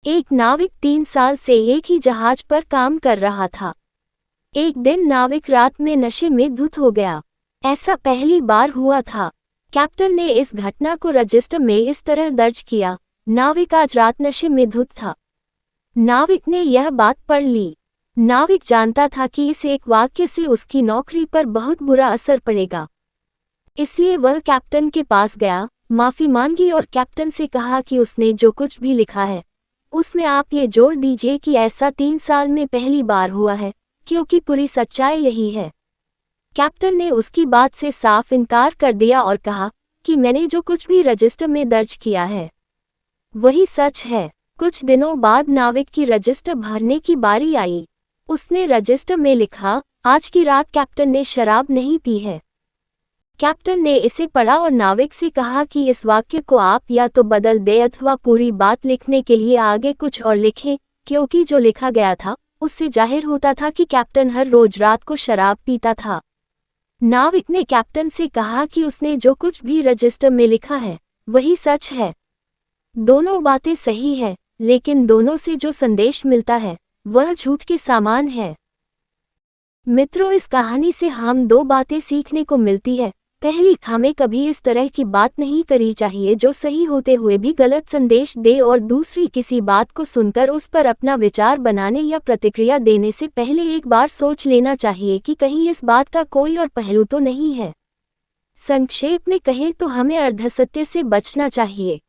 एक नाविक 3 साल से एक ही जहाज पर काम कर रहा था। एक दिन नाविक रात में नशे में धुत हो गया। ऐसा पहली बार हुआ था। कैप्टन ने इस घटना को रजिस्टर में इस तरह दर्ज किया, नाविक आज रात नशे में धुत था। नाविक ने यह बात पढ़ ली। नाविक जानता था कि इस एक वाक्य से उसकी नौकरी पर बहुत बुरा असर पड़ेगा। इसलिए वह कैप्टन के पास गया, माफी मांगी और कैप्टन से कहा कि उसने जो कुछ भी लिखा है उसमें आप ये जोड़ दीजिए कि ऐसा 3 साल में पहली बार हुआ है, क्योंकि पूरी सच्चाई यही है। कैप्टन ने उसकी बात से साफ इनकार कर दिया और कहा कि मैंने जो कुछ भी रजिस्टर में दर्ज किया है वही सच है। कुछ दिनों बाद नाविक की रजिस्टर भरने की बारी आई। उसने रजिस्टर में लिखा, आज की रात कैप्टन ने शराब नहीं पी है। कैप्टन ने इसे पढ़ा और नाविक से कहा कि इस वाक्य को आप या तो बदल दें अथवा पूरी बात लिखने के लिए आगे कुछ और लिखें, क्योंकि जो लिखा गया था उससे जाहिर होता था कि कैप्टन हर रोज रात को शराब पीता था। नाविक ने कैप्टन से कहा कि उसने जो कुछ भी रजिस्टर में लिखा है वही सच है। दोनों बातें सही है, लेकिन दोनों से जो संदेश मिलता है वह झूठ के समान है। मित्रों, इस कहानी से हम दो बातें सीखने को मिलती है। पहली, हमें कभी इस तरह की बात नहीं करनी चाहिए जो सही होते हुए भी गलत संदेश दे, और दूसरी, किसी बात को सुनकर उस पर अपना विचार बनाने या प्रतिक्रिया देने से पहले एक बार सोच लेना चाहिए कि कहीं इस बात का कोई और पहलू तो नहीं है। संक्षेप में कहें तो हमें अर्धसत्य से बचना चाहिए।